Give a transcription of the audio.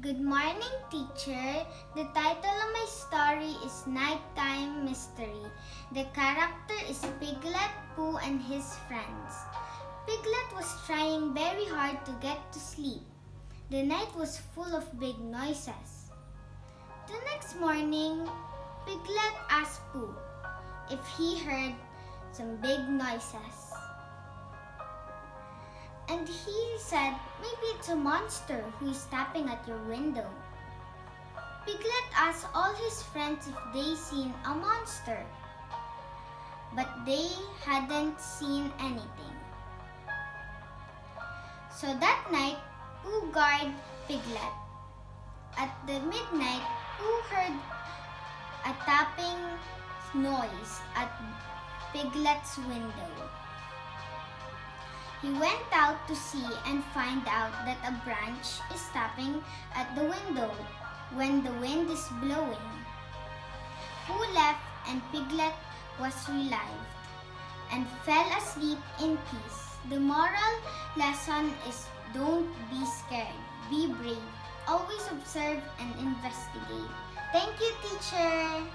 Good morning, teacher. The title of my story is Nighttime Mystery. The character is Piglet, Pooh, and his friends. Piglet was trying very hard to get to sleep. The night was full of big noises. The next morning, Piglet asked Pooh if he heard some big noises. And he said, maybe it's a monster who is tapping at your window. Piglet asked all his friends if they seen a monster, but they hadn't seen anything. So that night, Pooh guarded Piglet. At the midnight, Pooh heard a tapping noise at Piglet's window. He went out to see and find out that a branch is tapping at the window when the wind is blowing. Pooh left and Piglet was relieved and fell asleep in peace. The moral lesson is don't be scared, be brave, always observe and investigate. Thank you, teacher.